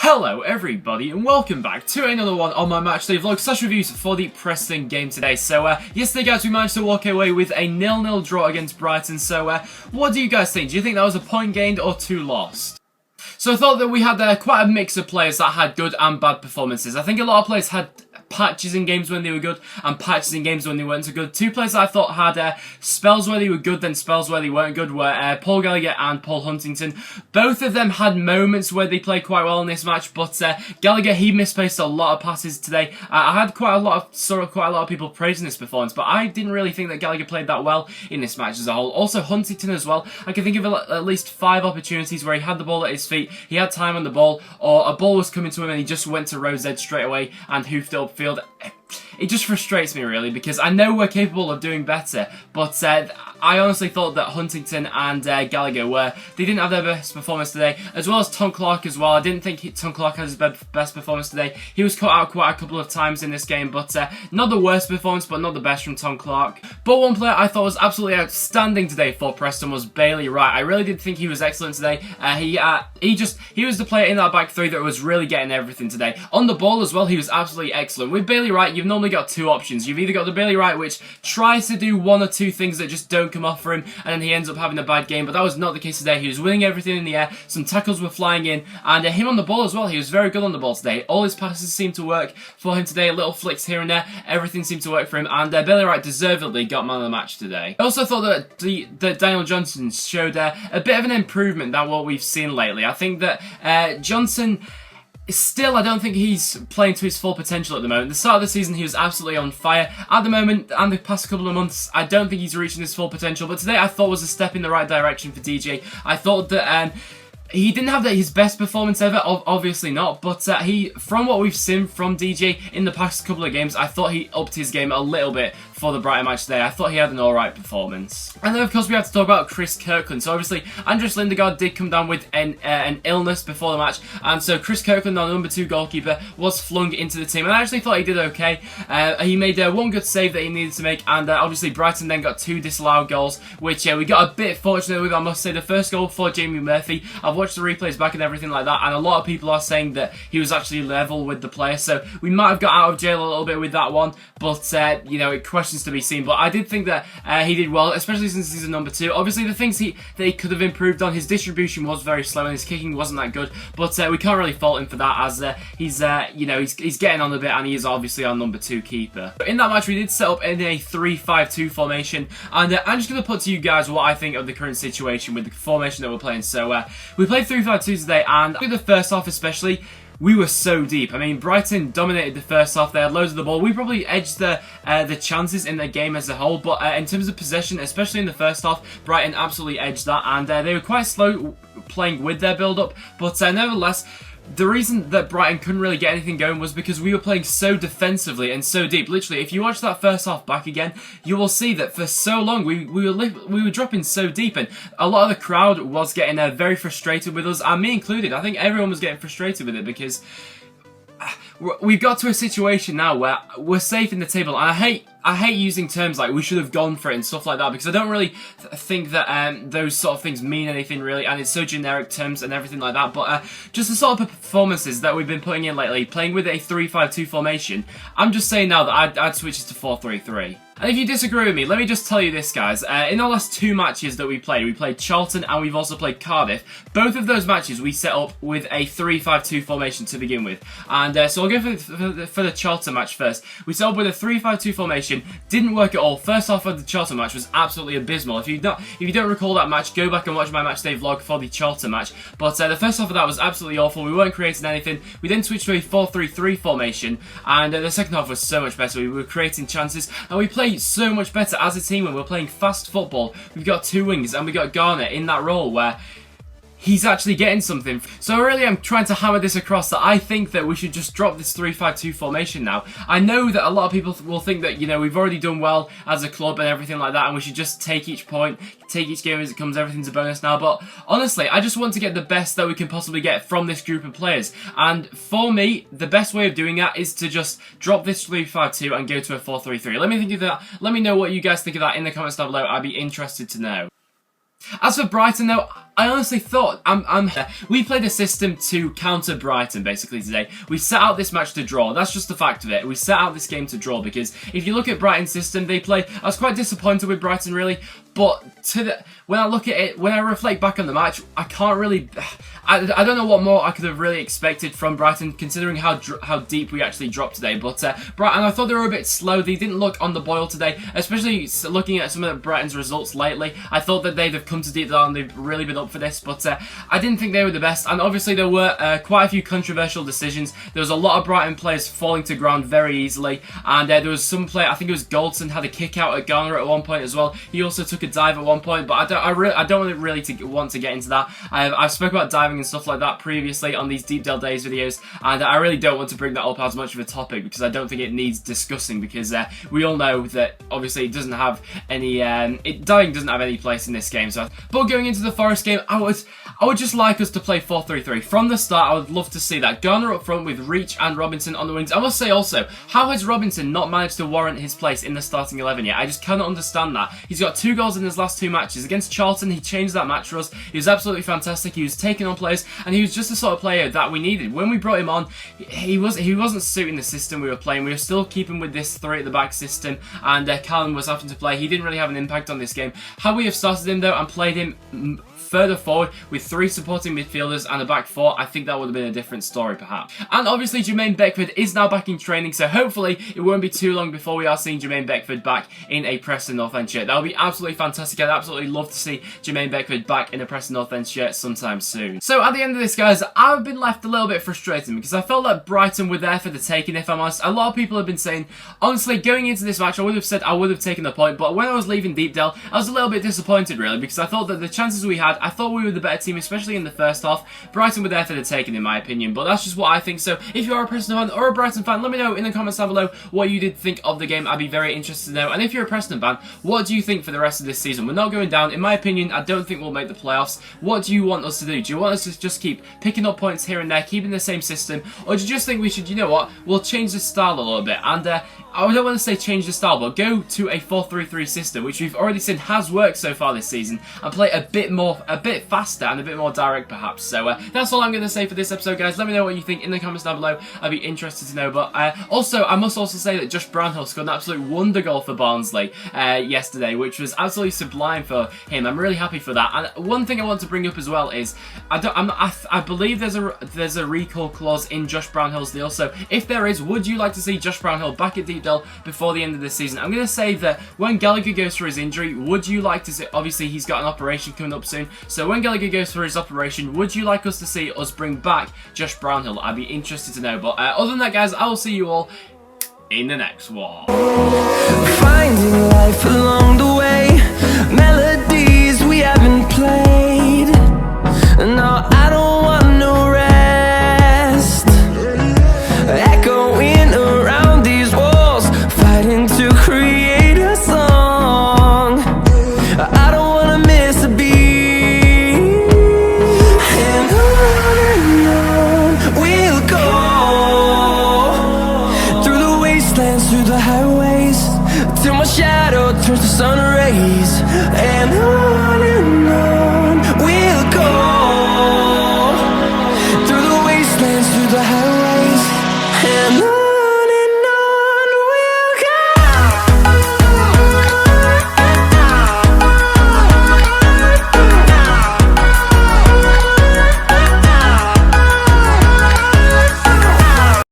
Hello everybody and welcome back to another one on my matchday vlog / reviews for the Preston game today. So yesterday guys we managed to walk away with a 0-0 draw against Brighton. So what do you guys think? Do you think that was a point gained or 2 lost? So I thought that we had quite a mix of players that had good and bad performances. I think a lot of players had patches in games when they were good and patches in games when they weren't so good. Two players that I thought had spells where they were good then spells where they weren't good were Paul Gallagher and Paul Huntington. Both of them had moments where they played quite well in this match, but Gallagher, he misplaced a lot of passes today. I had quite a lot of people praising this performance, but I didn't really think that Gallagher played that well in this match as a whole. Also Huntington as well. I can think of at least 5 opportunities where he had the ball at his feet, he had time on the ball, or a ball was coming to him and he just went to Rose's edge straight away and hoofed it upfield. It just frustrates me really because I know we're capable of doing better, but I honestly thought that Huntington and Gallagher they didn't have their best performance today, as well as Tom Clark as well. I didn't think Tom Clark had his best performance today. He was caught out quite a couple of times in this game, but not the worst performance, but not the best from Tom Clark. But one player I thought was absolutely outstanding today for Preston was Bailey Wright. I really did think he was excellent today. He was the player in that back three that was really getting everything today. On the ball as well, he was absolutely excellent. With Bailey Wright, you've normally got 2 options. You've either got the Bailey Wright which tries to do 1 or 2 things that just don't come off for him and then he ends up having a bad game, but that was not the case today. He was winning everything in the air, some tackles were flying in, and him on the ball as well, he was very good on the ball today. All his passes seemed to work for him today, little flicks here and there, everything seemed to work for him, and Bailey Wright deservedly got man of the match today. I also thought that Daniel Johnson showed a bit of an improvement than what we've seen lately. I think that Johnson, still, I don't think he's playing to his full potential at the moment. The start of the season, he was absolutely on fire. At the moment, and the past couple of months, I don't think he's reaching his full potential. But today, I thought was a step in the right direction for DJ. I thought that he didn't have his best performance ever, obviously not, but from what we've seen from DJ in the past couple of games, I thought he upped his game a little bit for the Brighton match today. I thought he had an alright performance. And then of course we have to talk about Chris Kirkland. So obviously Andres Lindegaard did come down with an illness before the match, and so Chris Kirkland, our number 2 goalkeeper, was flung into the team, and I actually thought he did okay. He made 1 good save that he needed to make, and obviously Brighton then got 2 disallowed goals, which we got a bit fortunate with, I must say. The first goal for Jamie Murphy, I've watched the replays back and everything like that, and a lot of people are saying that he was actually level with the player, so we might have got out of jail a little bit with that one, but you know, questions to be seen. But I did think that he did well, especially since he's a number 2. Obviously the things that he could have improved on, his distribution was very slow and his kicking wasn't that good, but we can't really fault him for that, as he's you know, he's getting on a bit, and he is obviously our number 2 keeper. In that match we did set up in a 3-5-2 formation, and I'm just going to put to you guys what I think of the current situation with the formation that we're playing. So we played 3-5-2 today, and in the first half especially, we were so deep. I mean, Brighton dominated the first half. They had loads of the ball. We probably edged the chances in the game as a whole, but in terms of possession, especially in the first half, Brighton absolutely edged that, and they were quite slow playing with their build-up, but nevertheless, the reason that Brighton couldn't really get anything going was because we were playing so defensively and so deep. Literally, if you watch that first half back again, you will see that for so long we were dropping so deep, and a lot of the crowd was getting very frustrated with us, and me included. I think everyone was getting frustrated with it because we've got to a situation now where we're safe in the table, and I hate using terms like we should have gone for it and stuff like that, because I don't really think that those sort of things mean anything really, and it's so generic terms and everything like that. But just the sort of performances that we've been putting in lately, playing with a 3-5-2 formation, I'm just saying now that I'd switch it to 4-3-3. And if you disagree with me, let me just tell you this, guys. In our last 2 matches that we played Charlton and we've also played Cardiff. Both of those matches we set up with a 3-5-2 formation to begin with. And so I'll go for the Charlton match first. We set up with a 3-5-2 formation. Didn't work at all. First half of the Charlton match was absolutely abysmal. If you don't recall that match, go back and watch my matchday vlog for the Charlton match. But the first half of that was absolutely awful. We weren't creating anything. We then switched to a 4-3-3 formation, and the second half was so much better. We were creating chances, and we played so much better as a team when we're playing fast football. We've got 2 wings, and we got Garner in that role where he's actually getting something. So really I'm trying to hammer this across that I think that we should just drop this 3-5-2 formation now. I know that a lot of people will think that, you know, we've already done well as a club and everything like that, and we should just take each point, take each game as it comes, everything's a bonus now. But honestly, I just want to get the best that we can possibly get from this group of players. And for me, the best way of doing that is to just drop this 3-5-2 and go to a 4-3-3. Let me think of that. Let me know what you guys think of that in the comments down below. I'd be interested to know. As for Brighton though, I honestly thought we played a system to counter Brighton basically today. We set out this match to draw. That's just the fact of it. We set out this game to draw because if you look at Brighton's system they play, I was quite disappointed with Brighton really, but when I look at it, when I reflect back on the match, I can't really, I don't know what more I could have really expected from Brighton considering how deep we actually dropped today. But Brighton, I thought they were a bit slow. They didn't look on the boil today, especially looking at some of Brighton's results lately. I thought that they'd have come to Deepdale and they've really been up for this, but I didn't think they were the best. And obviously there were quite a few controversial decisions. There was a lot of Brighton players falling to ground very easily, and there was some player, I think it was Goldson, had a kick out at Garner at one point as well. He also took a dive at one point, but I don't really want to get into that. I've spoken about diving and stuff like that previously on these Deepdale Days videos, and I really don't want to bring that up as much of a topic because I don't think it needs discussing, because we all know that obviously it doesn't have any diving doesn't have any place in this game. So, but going into the Forest game, I would just like us to play 4-3-3 from the start. I would love to see that. Garner up front with Reach and Robinson on the wings. I must say also, how has Robinson not managed to warrant his place in the starting 11 yet? I just cannot understand that. He's got 2 goals in his last 2 matches. Against Charlton, he changed that match for us. He was absolutely fantastic. He was taking on players, and he was just the sort of player that we needed. When we brought him on, he wasn't suiting the system we were playing. We were still keeping with this 3 at the back system, and Callum was having to play. He didn't really have an impact on this game. How we have started him though and played him further forward with 3 supporting midfielders and a back 4, I think that would have been a different story perhaps. And obviously Jermaine Beckford is now back in training, so hopefully it won't be too long before we are seeing Jermaine Beckford back in a Preston North End shirt. That would be absolutely fantastic. I'd absolutely love to see Jermaine Beckford back in a Preston North End shirt sometime soon. So at the end of this, guys, I've been left a little bit frustrated because I felt like Brighton were there for the taking, if I'm honest. A lot of people have been saying, honestly, going into this match, I would have said I would have taken the point, but when I was leaving Deepdale, I was a little bit disappointed really, because I thought that the chances we had, I thought we were the better team, especially in the first half. Brighton were there for the taking in my opinion, but that's just what I think. So if you are a Preston fan or a Brighton fan, let me know in the comments down below what you did think of the game. I'd be very interested to know. And if you're a Preston fan, what do you think for the rest of this season? We're not going down. In my opinion, I don't think we'll make the playoffs. What do you want us to do? Do you want us to just keep picking up points here and there, keeping the same system? Or do you just think we should, you know what, we'll change the style a little bit? And I don't want to say change the style, but go to a 4-3-3 system, which we've already seen has worked so far this season, and play a bit faster and a bit more direct perhaps. So that's all I'm going to say for this episode, guys. Let me know what you think in the comments down below. I'd be interested to know. But also, I must also say that Josh Brownhill scored an absolute wonder goal for Barnsley yesterday, which was absolutely sublime for him. I'm really happy for that. And one thing I want to bring up as well is I believe there's a recall clause in Josh Brownhill's deal. So if there is, would you like to see Josh Brownhill back at Deepdale before the end of the season? I'm going to say that when Gallagher goes for his injury, would you like to see, obviously he's got an operation coming up soon, so when Gallagher goes for his operation, would you like us to see us bring back Josh Brownhill? I'd be interested to know. But other than that, guys, I will see you all in the next one. Finding life along the way, melodies we haven't played. No, I don't want no rest. Echoing around these walls, fighting to create a song. I don't wanna miss a beat. And on we'll go, through the wastelands, through the highways, till my shadow turns to sun rays. And on we'll go, through the wastelands, through the highways.